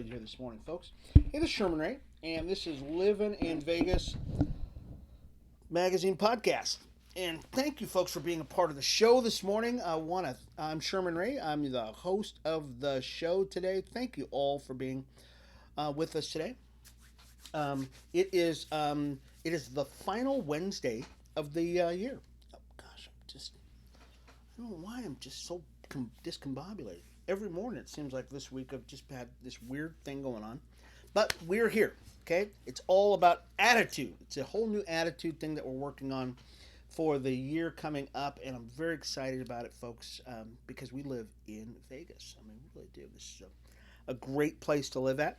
excited here this morning, folks. Hey, this is Sherman Ray, and this is Livin in Vegas magazine podcast. And thank you, folks, for being a part of the show this morning. I'm Sherman Ray. I'm the host of the show today. Thank you all for being with us today. Um, it is it is the final Wednesday of the year. Oh gosh, I don't know why I'm just so discombobulated. Every morning it seems like this week I've just had this weird thing going on. But we're here, okay? It's all about attitude. It's a whole new attitude thing that we're working on for the year coming up, and I'm very excited about it, folks, because we live in Vegas. I mean, we really do. This is a great place to live at.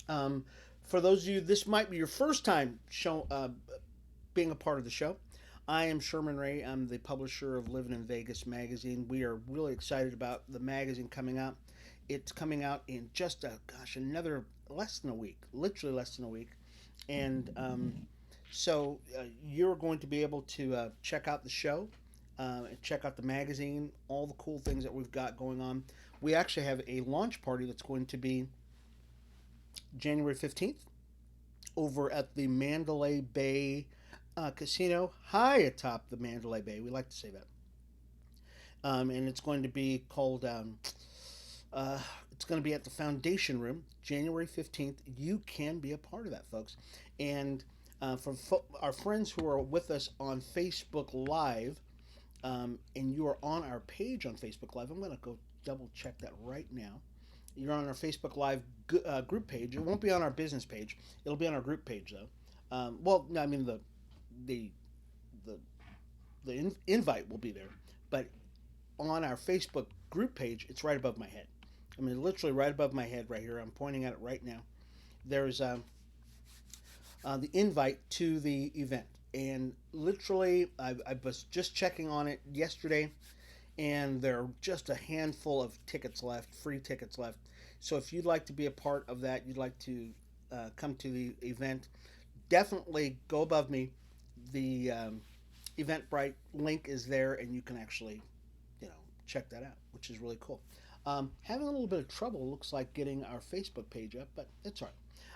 Um, for those of you, this might be your first time being a part of the show. I am Sherman Ray. I'm the publisher of Livin in Vegas magazine. We are really excited about the magazine coming out. It's coming out in just another less than a week, literally less than a week, and you're going to be able to check out the show, and check out the magazine, all the cool things that we've got going on. We actually have a launch party that's going to be January 15th over at the Mandalay Bay Casino, high atop the Mandalay Bay. We like to say that. And it's going to be called, it's going to be at the Foundation Room, January 15th. You can be a part of that, folks. And our friends who are with us on Facebook Live, and you are on our page on Facebook Live, I'm going to go double check that right now. You're on our Facebook Live group page. It won't be on our business page. It'll be on our group page, though. Well, no, I mean the the invite will be there, but on our Facebook group page, it's right above my head. I mean, literally right above my head, right here. I'm pointing at it right now. There's the invite to the event, and literally, I was just checking on it yesterday, and there are just a handful of tickets left, free tickets left. So if you'd like to be a part of that, you'd like to come to the event, definitely go above me. The Eventbrite link is there, and you can actually, check that out, which is really cool. Having a little bit of trouble, looks like, getting our Facebook page up, but it's all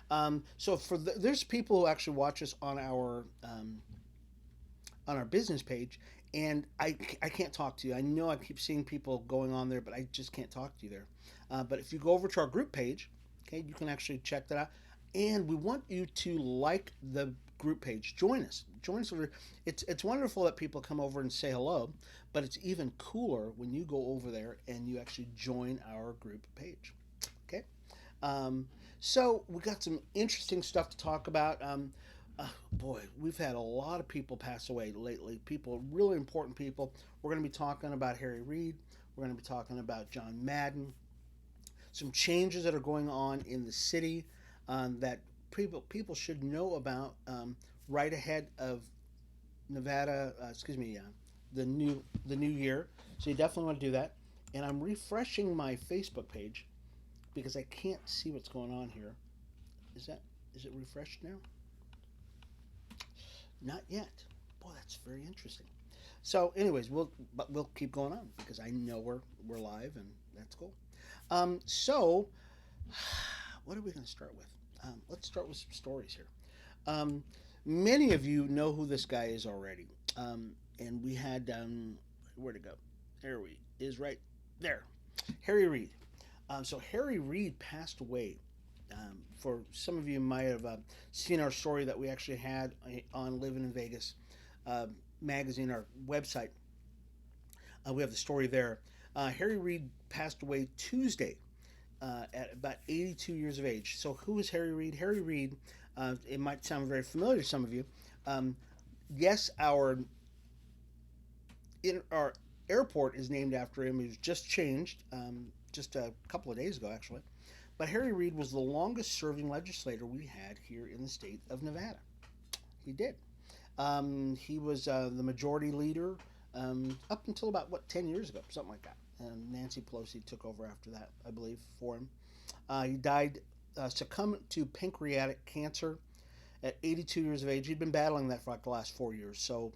right. There's people who actually watch us on our business page, and I can't talk to you. I know I keep seeing people going on there, but I just can't talk to you there. But if you go over to our group page, okay, you can actually check that out. And we want you to like the group page. Join us. Join us over. It's wonderful that people come over and say hello, but it's even cooler when you go over there and you actually join our group page. Okay. So we got some interesting stuff to talk about. Boy, we've had a lot of people pass away lately. People, really important people. We're going to be talking about Harry Reid. We're going to be talking about John Madden. Some changes that are going on in the city that people should know about right ahead of Nevada. The new year. So you definitely want to do that. And I'm refreshing my Facebook page because I can't see what's going on here. Is it refreshed now? Not yet. Boy, that's very interesting. So, anyways, we'll keep going on because I know we're live, and that's cool. So, what are we going to start with? Let's start with some stories here. Many of you know who this guy is already, and we had where to go? There we is right there. Harry Reid. So Harry Reid passed away. For some of you might have seen our story that we actually had on Livin in Vegas magazine, our website. We have the story there. Harry Reid passed away Tuesday at about 82 years of age. So who is Harry Reid? Harry Reid, it might sound very familiar to some of you. Yes, our airport is named after him. He was just changed just a couple of days ago, actually. But Harry Reid was the longest serving legislator we had here in the state of Nevada. He did. He was the majority leader up until about, 10 years ago, something like that. And Nancy Pelosi took over after that, I believe, for him. He died, succumbed to pancreatic cancer at 82 years of age. He'd been battling that for like the last 4 years. So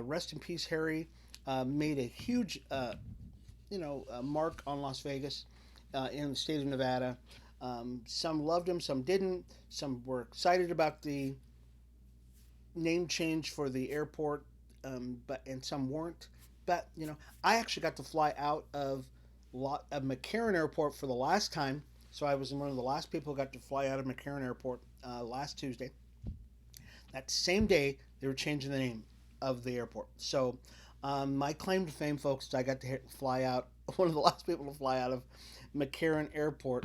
rest in peace, Harry. Made a huge, mark on Las Vegas in the state of Nevada. Some loved him, some didn't. Some were excited about the name change for the airport, but and some weren't. But I actually got to fly out of McCarran Airport for the last time. So I was one of the last people who got to fly out of McCarran Airport last Tuesday. That same day, they were changing the name of the airport. So my claim to fame, folks, is I got to fly out. One of the last people to fly out of McCarran Airport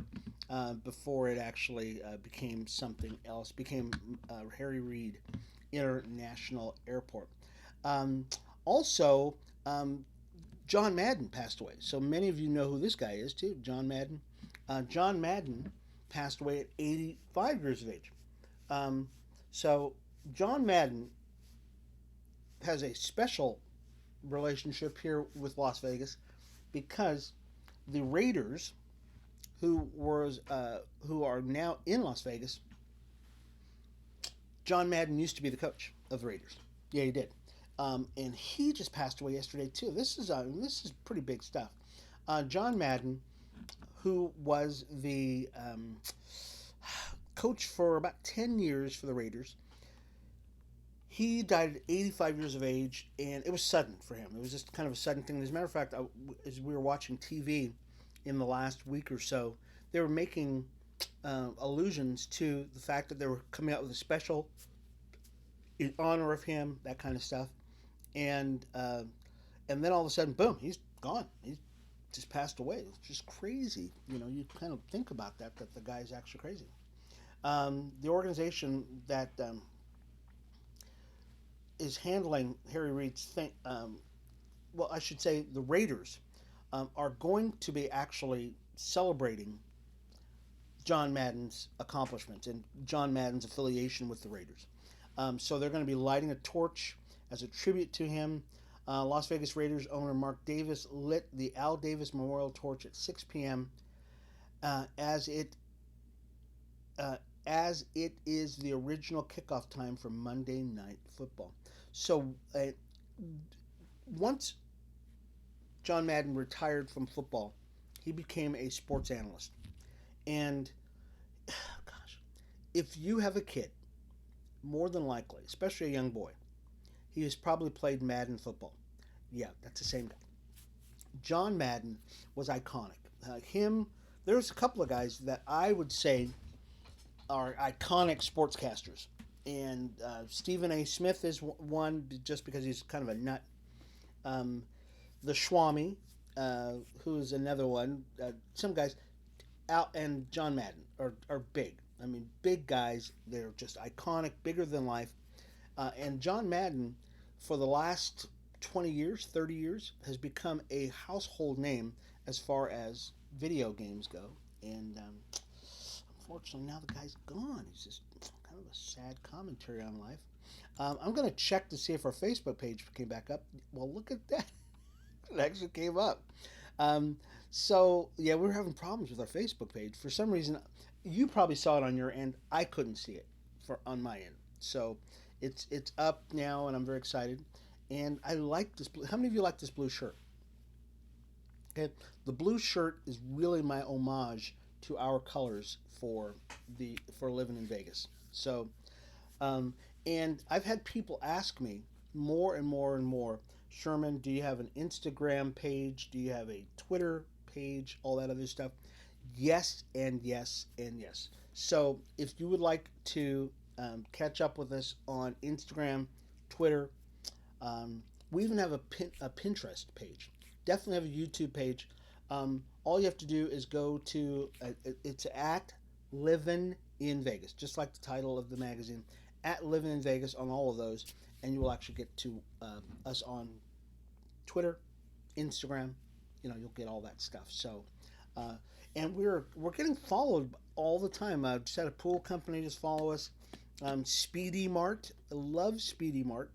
before it actually became something else. Became Harry Reid International Airport. Um, Also, John Madden passed away. So many of you know who this guy is too. John Madden. John Madden passed away at 85 years of age. Um, so John Madden has a special relationship here with Las Vegas because the Raiders, who are now in Las Vegas, John Madden used to be the coach of the Raiders. Yeah, he did. And he just passed away yesterday too. This is pretty big stuff. John Madden, who was the coach for about 10 years for the Raiders, he died at 85 years of age, and it was sudden for him. It was just kind of a sudden thing. As a matter of fact, as we were watching TV in the last week or so, they were making allusions to the fact that they were coming out with a special in honor of him, that kind of stuff. And then all of a sudden, boom, he's gone. He's just passed away. It's just crazy. You kind of think about that the guy's actually crazy. The organization that is handling Harry Reid's thing, well, I should say the Raiders, are going to be actually celebrating John Madden's accomplishments and John Madden's affiliation with the Raiders. So they're going to be lighting a torch as a tribute to him. Las Vegas Raiders owner Mark Davis lit the Al Davis Memorial Torch at 6 p.m. Uh, as it as it is the original kickoff time for Monday Night Football. So once John Madden retired from football, he became a sports analyst. And gosh, if you have a kid, more than likely, especially a young boy, he has probably played Madden football. Yeah, that's the same guy. John Madden was iconic. There's a couple of guys that I would say are iconic sportscasters. And Stephen A. Smith is one just because he's kind of a nut. Um, the Schwami, who is another one. Some guys, Al and John Madden are big. I mean, big guys. They're just iconic, bigger than life. And John Madden, for the last 20 years, 30 years, has become a household name as far as video games go. And unfortunately, now the guy's gone. He's just kind of a sad commentary on life. I'm going to check to see if our Facebook page came back up. Well, look at that. It actually came up. So, yeah, we were having problems with our Facebook page. For some reason, you probably saw it on your end. I couldn't see it on my end. So, it's up now, and I'm very excited. And I like this. How many of you like this blue shirt? Okay, the blue shirt is really my homage to our colors for living in Vegas. So, and I've had people ask me more and more and more, Sherman, do you have an Instagram page? Do you have a Twitter page? All that other stuff. Yes, and yes, and yes. So if you would like to catch up with us on Instagram, Twitter, we even have a Pinterest page. Definitely have a YouTube page. All you have to do is go to it's at Livin in Vegas, just like the title of the magazine, at Livin in Vegas on all of those, and you will actually get to us on Twitter, Instagram. You'll get all that stuff. So, and we're getting followed all the time. I just had a pool company just follow us. Speedy Mart, I love Speedy Mart,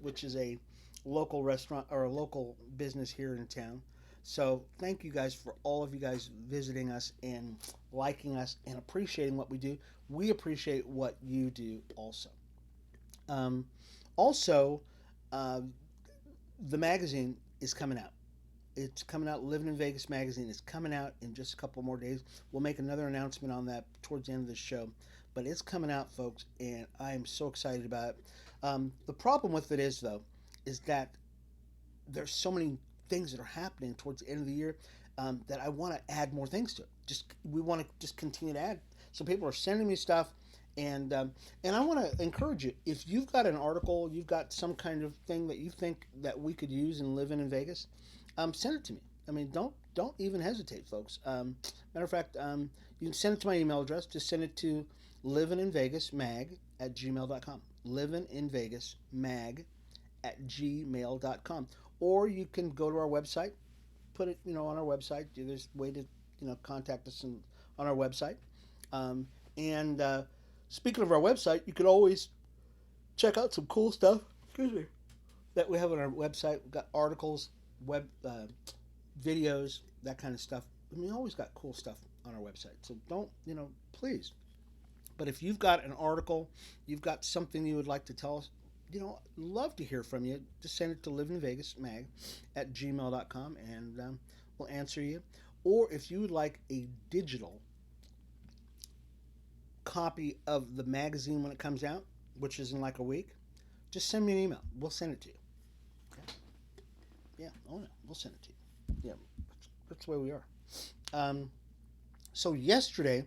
which is a local restaurant or a local business here in town. So thank you guys for all of you guys visiting us and liking us and appreciating what we do. We appreciate what you do also. Also, the magazine is coming out. It's coming out. Livin in Vegas magazine is coming out in just a couple more days. We'll make another announcement on that towards the end of the show, but it's coming out, folks, and I am so excited about it. The problem with it is, though, is that there's so many things that are happening towards the end of the year that I want to add more things to it. Just we want to just continue to add. So people are sending me stuff, and I want to encourage you. If you've got an article, you've got some kind of thing that you think that we could use and live in Vegas, send it to me. I mean, don't even hesitate, folks. Matter of fact, you can send it to my email address. Just send it to livininvegasmag@gmail.com. Livininvegasmag at gmail.com. Or you can go to our website, put it, on our website. There's a way to, contact us on our website. And speaking of our website, you can always check out some cool stuff. Excuse me. That we have on our website. We've got articles, web videos, that kind of stuff. We always got cool stuff on our website. So don't, please. But if you've got an article, you've got something you would like to tell us, love to hear from you. Just send it to livinvegasmag at gmail.com and we'll answer you. Or if you would like a digital copy of the magazine when it comes out, which is in like a week, just send me an email. We'll send it to you. Okay? Yeah, oh no, we'll send it to you. Yeah, that's the way we are. So yesterday,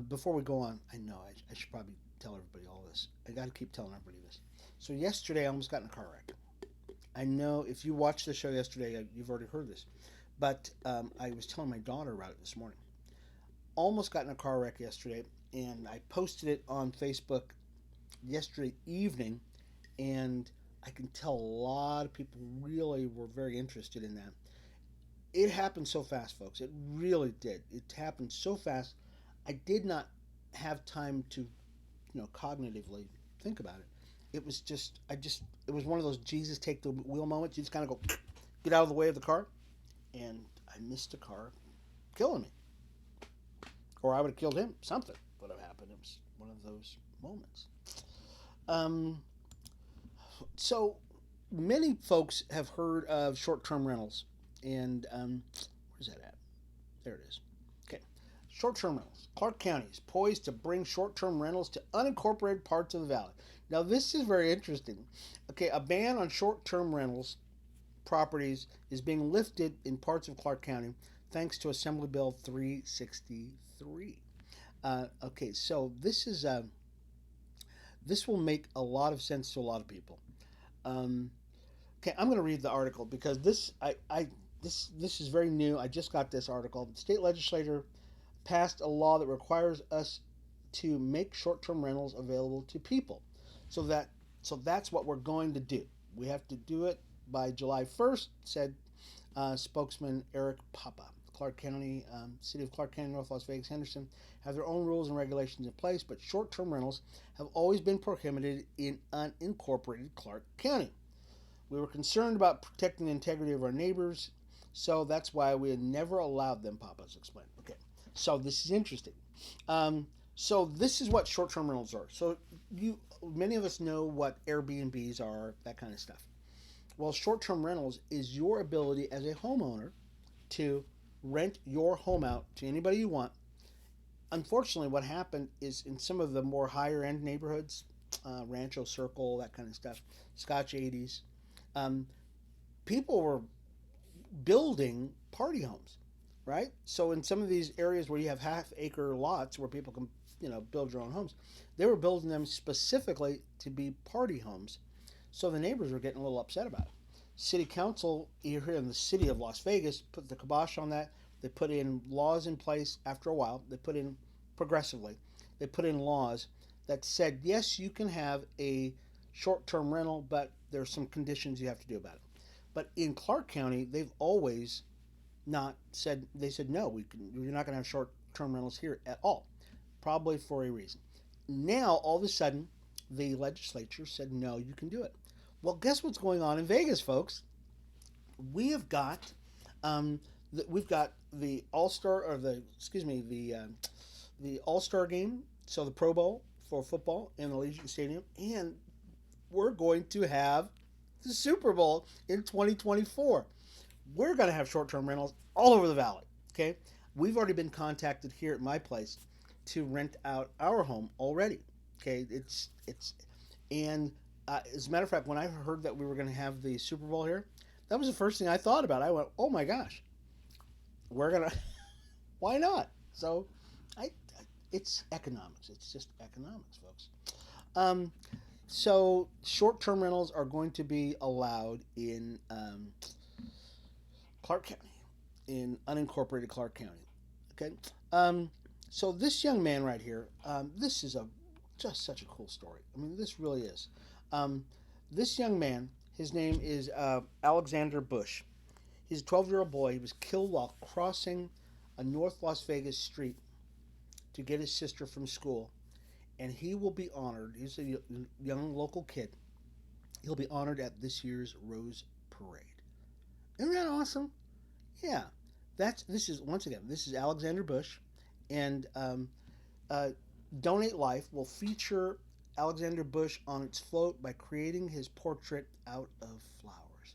before we go on, I know I should probably tell everybody all this. I got to keep telling everybody this. So yesterday I almost got in a car wreck. I know if you watched the show yesterday, you've already heard this. But I was telling my daughter about it this morning. Almost got in a car wreck yesterday, and I posted it on Facebook yesterday evening, and I can tell a lot of people really were very interested in that. It happened so fast, folks. It really did. It happened so fast. I did not have time to, cognitively think about it. It was just, it was one of those Jesus take the wheel moments. You just kind of go, get out of the way of the car, and I missed the car killing me. Or I would have killed him. Something would have happened. It was one of those moments. So many folks have heard of short-term rentals. And where's that at? There it is. Okay. Short-term rentals. Clark County is poised to bring short-term rentals to unincorporated parts of the valley. Now, this is very interesting. Okay, a ban on short-term rentals properties is being lifted in parts of Clark County thanks to Assembly Bill 363. Okay, so this is this will make a lot of sense to a lot of people. Okay, I'm going to read the article because this is very new. I just got this article. The state legislature passed a law that requires us to make short-term rentals available to people. So that's what we're going to do. We have to do it by July 1st, said spokesman Eric Papa. Clark County, City of Clark County, North Las Vegas, Henderson have their own rules and regulations in place, but short-term rentals have always been prohibited in unincorporated Clark County. We were concerned about protecting the integrity of our neighbors, so that's why we had never allowed them, Papa's explained. Okay, so this is interesting. So this is what short-term rentals are. So many of us know what Airbnbs are, that kind of stuff. Well, short-term rentals is your ability as a homeowner to rent your home out to anybody you want. Unfortunately, what happened is in some of the more higher-end neighborhoods, Rancho Circle, that kind of stuff, Scotch 80s, people were building party homes, right? So in some of these areas where you have half-acre lots where people can, build your own homes, they were building them specifically to be party homes. So the neighbors were getting a little upset about it. City Council here in the city of Las Vegas put the kibosh on that. They put in laws in place after a while. They put in progressively. They put in laws that said, yes, you can have a short-term rental, but there's some conditions you have to do about it. But in Clark County, they've always not said, they said, no, you're not going to have short-term rentals here at all, probably for a reason. Now, all of a sudden, the legislature said, no, you can do it. Well, guess what's going on in Vegas, folks? We've got the All-Star, or the All-Star game, so the Pro Bowl for football in the Allegiant Stadium, and we're going to have the Super Bowl in 2024. We're going to have short-term rentals all over the valley. Okay, we've already been contacted here at my place to rent out our home already. Okay, and as a matter of fact, when I heard that we were going to have the Super Bowl here, that was the first thing I thought about. I went, "Oh my gosh, we're gonna, why not?" So, I, it's economics. It's just economics, folks. Um, so short-term rentals are going to be allowed in Clark County, in unincorporated Clark County. Okay. Um, so this young man right here, this is a just such a cool story. I mean, this really is. Um, this young man, his name is Alexander Bush. He's a 12-year-old boy. He was killed while crossing a North Las Vegas street to get his sister from school, and he will be honored. He's a young local kid. He'll be honored at this year's Rose Parade. Isn't that awesome? Yeah, that's this is once again this is Alexander Bush, and uh, Donate Life will feature Alexander Bush on its float by creating his portrait out of flowers.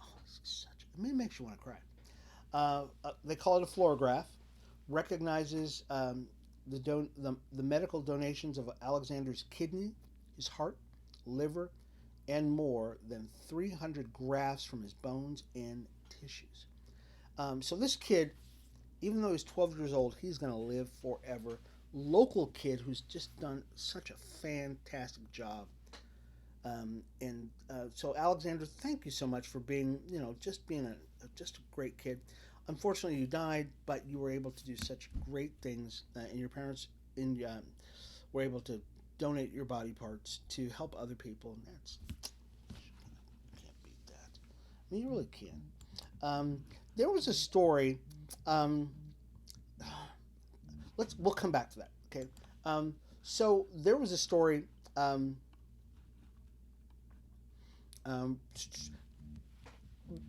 Oh, this is such. It makes you want to cry. They call it a fluorograph. Recognizes the medical donations of Alexander's kidney, his heart, liver, and more than 300 grafts from his bones and tissues. So this kid, even though he's 12 years old, he's going to live forever. Local kid who's just done such a fantastic job. And so Alexander, thank you so much for being, just being just a great kid. Unfortunately, you died, but you were able to do such great things, and your parents were able to donate your body parts to help other people, and that's can't beat that. I mean, you really can't. There was a story. Um, we'll come back to that. Okay. So there was a story. Um,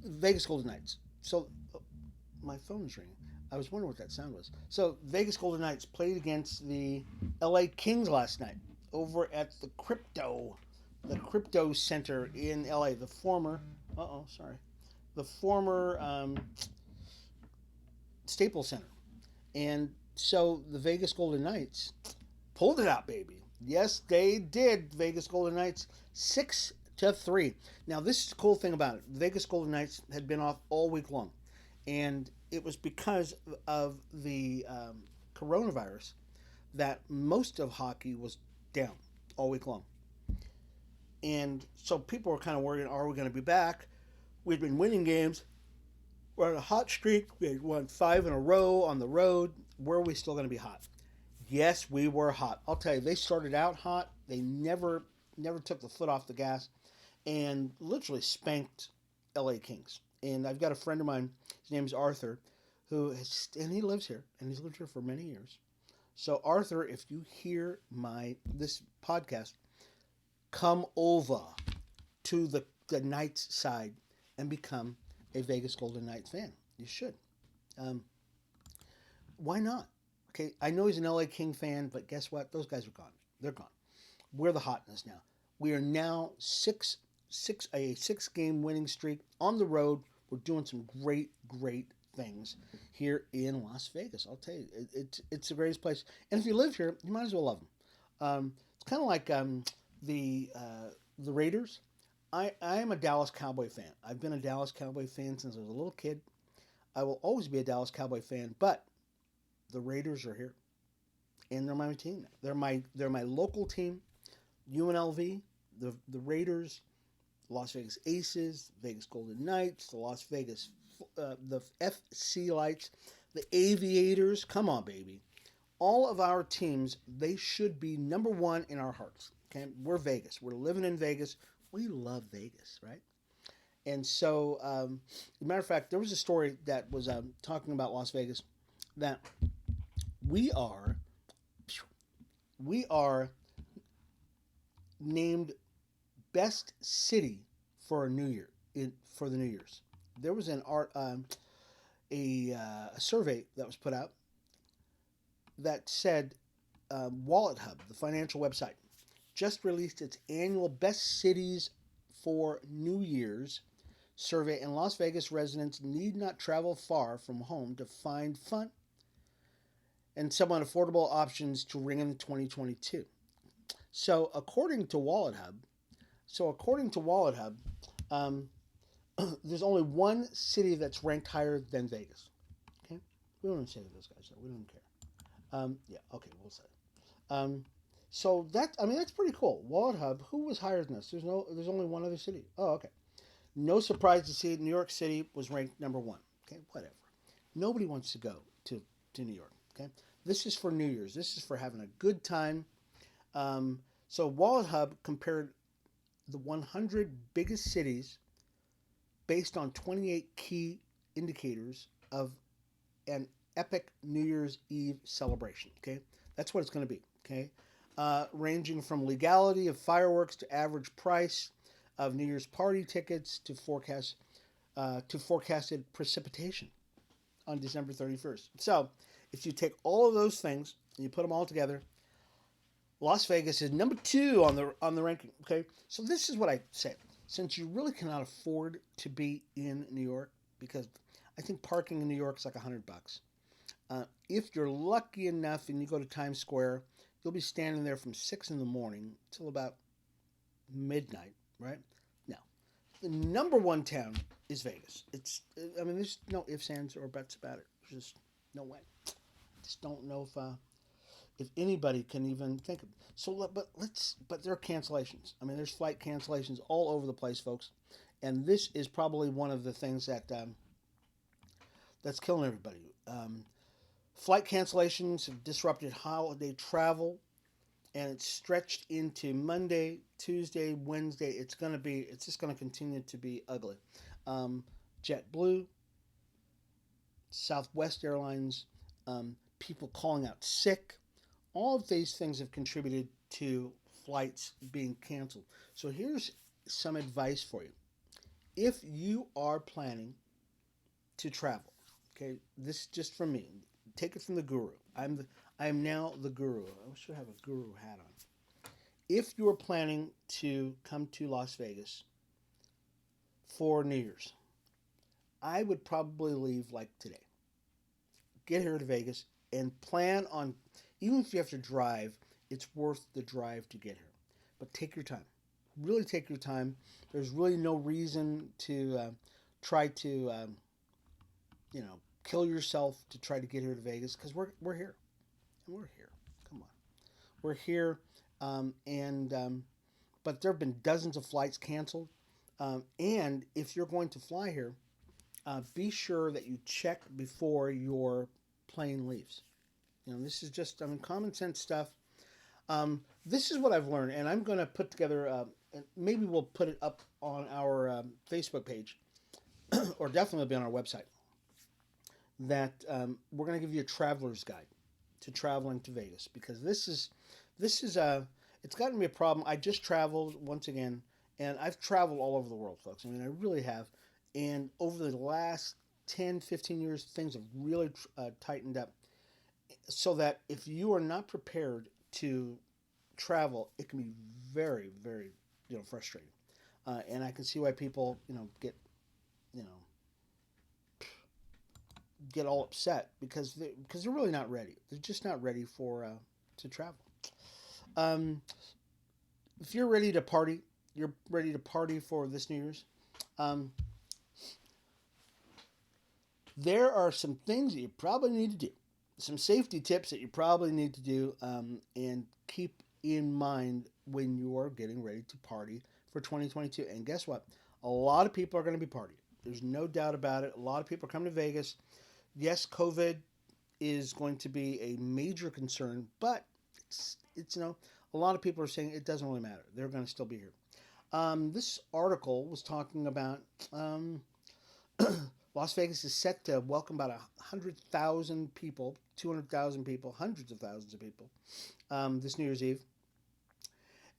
Vegas Golden Knights. So my phone is ringing. I was wondering what that sound was. So Vegas Golden Knights played against the L.A. Kings last night over at the Crypto Center in L.A. The former, the former Staples Center, and so the Vegas Golden Knights pulled it out, baby. Yes, they did. Vegas Golden Knights 6-3. Now this is the cool thing about it. Vegas Golden Knights had been off all week long, and it was because of the coronavirus that most of hockey was down all week long. And so people were kind of worried, are we going to be back? We'd been winning games. We're on a hot streak. We had won 5 in a row on the road. Were we still going to be hot? Yes, we were hot. I'll tell you, they started out hot. They never took the foot off the gas and literally spanked LA Kings. And I've got a friend of mine, his name is Arthur, and he lives here, and he's lived here for many years. So Arthur, if you hear this podcast, come over to the Knights side and become a Vegas Golden Knights fan. You should. Why not? Okay, I know he's an LA King fan, but guess what? Those guys are gone. They're gone. We're the hotness now. We are now a 6-game winning streak on the road. We're doing some great things here in Las Vegas. I'll tell you, it's the greatest place. And if you live here, you might as well love them. It's kind of like the Raiders. I am a Dallas Cowboy fan. I've been a Dallas Cowboy fan since I was a little kid. I will always be a Dallas Cowboy fan, but the Raiders are here, and they're my team. They're my local team. UNLV, the Raiders, Las Vegas Aces, Vegas Golden Knights, the FC Lights, the Aviators. Come on, baby. All of our teams, they should be number one in our hearts. Okay, we're Vegas. We're living in Vegas. We love Vegas, right? And so, as a matter of fact, there was a story that was talking about Las Vegas that we are named best city for a New Year for the New Year's. There was a survey that was put out that said Wallet Hub, the financial website, just released its annual best cities for New Year's survey, and Las Vegas residents need not travel far from home to find fun and somewhat affordable options to ring in 2022. So, according to Wallet Hub, um, there's only one city that's ranked higher than Vegas. Okay, we don't even say to those guys, so we don't care. Yeah, okay, we'll say. Um, so that's pretty cool. Wallet Hub, who was higher than us? There's only one other city. Oh, okay. No surprise to see New York City was ranked number one. Okay, whatever. Nobody wants to go to New York. Okay, this is for New Year's. This is for having a good time. So Wallet Hub compared the 100 biggest cities based on 28 key indicators of an epic New Year's Eve celebration. Okay, that's what it's going to be. Okay, ranging from legality of fireworks to average price of New Year's party tickets to forecasted precipitation on December 31st. So, if you take all of those things and you put them all together, Las Vegas is number two on the ranking. Okay, so this is what I say. Since you really cannot afford to be in New York, because I think parking in New York is like $100. If you're lucky enough and you go to Times Square, you'll be standing there from 6 in the morning till about midnight, right? Now, the number one town is Vegas. There's no ifs, ands, or buts about it. There's just no way. I just don't know if anybody can even think of it. So, but there are cancellations. I mean, there's flight cancellations all over the place, folks, and this is probably one of the things that's killing everybody. Flight cancellations have disrupted holiday travel, and it's stretched into Monday, Tuesday, Wednesday. It's just gonna continue to be ugly. Um, JetBlue, Southwest Airlines, people calling out sick. All of these things have contributed to flights being canceled. So here's some advice for you. If you are planning to travel, okay, this is just from me. Take it from the guru. I am now the guru. I should have a guru hat on. If you are planning to come to Las Vegas for New Year's, I would probably leave like today. Get here to Vegas and plan on, even if you have to drive, it's worth the drive to get here. But take your time. Really take your time. There's really no reason to try to, kill yourself to try to get here to Vegas because we're here. And we're here. Come on. We're here. And But there have been dozens of flights canceled. And if you're going to fly here, be sure that you check before your plane leaves. This is just common sense stuff. This is what I've learned, and I'm going to put together, and maybe we'll put it up on our Facebook page, or definitely be on our website. That we're going to give you a traveler's guide to traveling to Vegas because this is it's gotten me a problem. I just traveled once again, and I've traveled all over the world, folks. I mean, I really have. And over the last 10, 15 years, things have really tightened up so that if you are not prepared to travel, it can be very, very, frustrating. And I can see why people, you know, get all upset because they're really not ready. They're just not ready for to travel. Um, if you're ready to party, you're ready to party for this New Year's. Um, there are some things that you probably need to do, some safety tips that you probably need to do, and keep in mind when you are getting ready to party for 2022. And guess what? A lot of people are going to be partying. There's no doubt about it. A lot of people are coming to Vegas. Yes, COVID is going to be a major concern, but it's a lot of people are saying it doesn't really matter. They're going to still be here. This article was talking about Las Vegas is set to welcome about 100,000 people, 200,000 people, hundreds of thousands of people this New Year's Eve.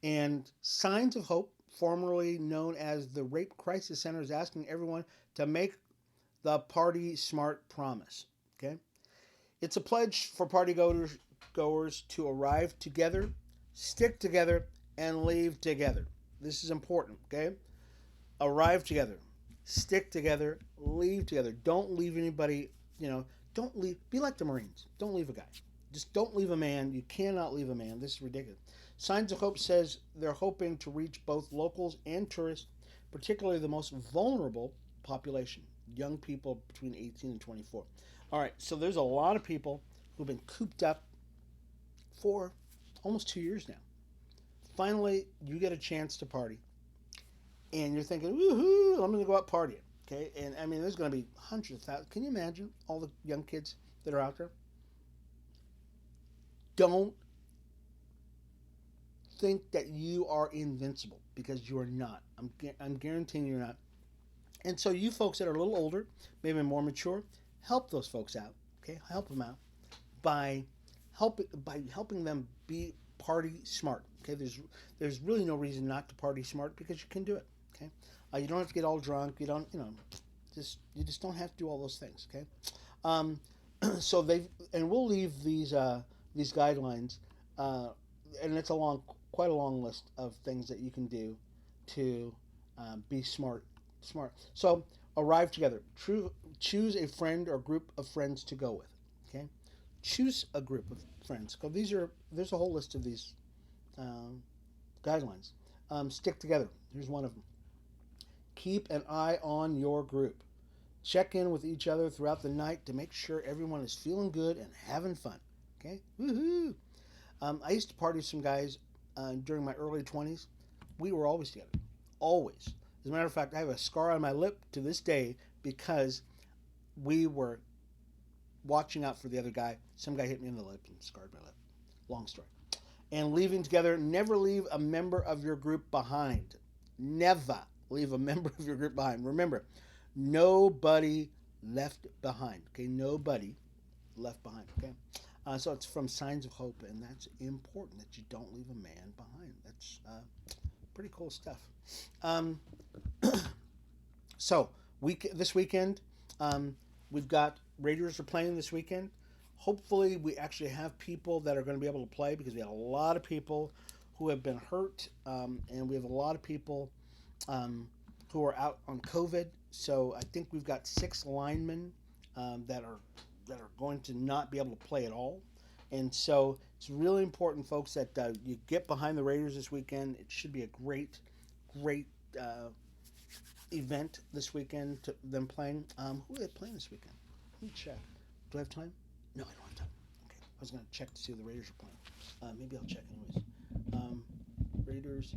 And Signs of Hope, formerly known as the Rape Crisis Center, is asking everyone to make the Party Smart promise. Okay, it's a pledge for party goers to arrive together, stick together, and leave together. This is important. Okay, arrive together. Stick together. Leave together. Don't leave anybody. You know, don't leave. Be like the Marines. Don't leave a guy. Just don't leave a man. You cannot leave a man. This is ridiculous. Signs of Hope says they're hoping to reach both locals and tourists, particularly the most vulnerable population, young people between 18 and 24. All right, so there's a lot of people who've been cooped up for almost 2 years now. Finally, you get a chance to party, and you're thinking, woohoo, I'm going to go out partying. Okay, and I mean, there's going to be hundreds of thousands. Can you imagine all the young kids that are out there? Don't think that you are invincible because you are not. I'm guaranteeing you're not. And so, you folks that are a little older, maybe more mature, help those folks out. Okay, help them out by helping them be party smart. Okay, there's really no reason not to party smart because you can do it. Okay, you don't have to get all drunk. You just don't have to do all those things. Okay, um, so they and we'll leave these guidelines, and it's quite a long list of things that you can do to be smart. Smart. So arrive together. Choose a friend or group of friends to go with. Okay, choose a group of friends. Because there's a whole list of these um, guidelines. Stick together. Here's one of them. Keep an eye on your group. Check in with each other throughout the night to make sure everyone is feeling good and having fun. Okay, woohoo! I used to party with some guys during my early 20s. We were always together, always. As a matter of fact, I have a scar on my lip to this day because we were watching out for the other guy. Some guy hit me in the lip and scarred my lip. Long story. And leaving together, never leave a member of your group behind. Never leave a member of your group behind. Remember, nobody left behind. Okay, nobody left behind. Okay, so it's from Signs of Hope, and that's important that you don't leave a man behind. That's pretty cool stuff. Um, so this weekend, we've got Raiders are playing this weekend. Hopefully, we actually have people that are going to be able to play because we have a lot of people who have been hurt, and we have a lot of people who are out on COVID. So I think we've got 6 linemen that are going to not be able to play at all. And so it's really important, folks, that you get behind the Raiders this weekend. It should be a great event this weekend. To them playing. Who are they playing this weekend? Let me check. Do I have time? No, I don't have time. Okay, I was going to check to see who the Raiders are playing. Maybe I'll check anyways. Raiders.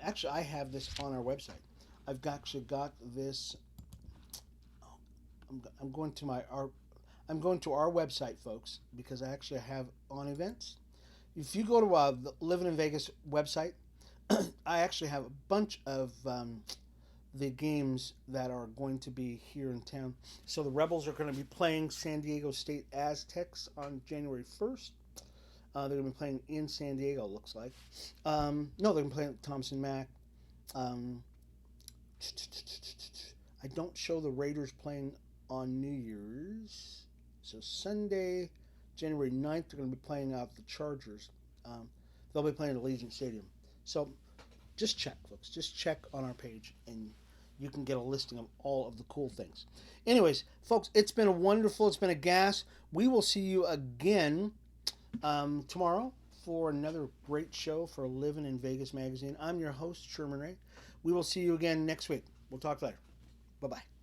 Actually, I have this on our website. I've actually got this. I'm going to I'm going to our website, folks, because I actually have on events. If you go to the Livin in Vegas website, I actually have a bunch of the games that are going to be here in town. So the Rebels are going to be playing San Diego State Aztecs on January 1st. They're going to be playing in San Diego, it looks like. No, they're going to be playing at Thompson Mack. I don't show the Raiders playing on New Year's. So Sunday, January 9th, they're going to be playing out the Chargers. They'll be playing at Allegiant Stadium. So just check, folks. Just check on our page, and you can get a listing of all of the cool things. Anyways, folks, it's been it's been a gas. We will see you again tomorrow for another great show for Livin in Vegas magazine. I'm your host, Sherman Ray. We will see you again next week. We'll talk later. Bye-bye.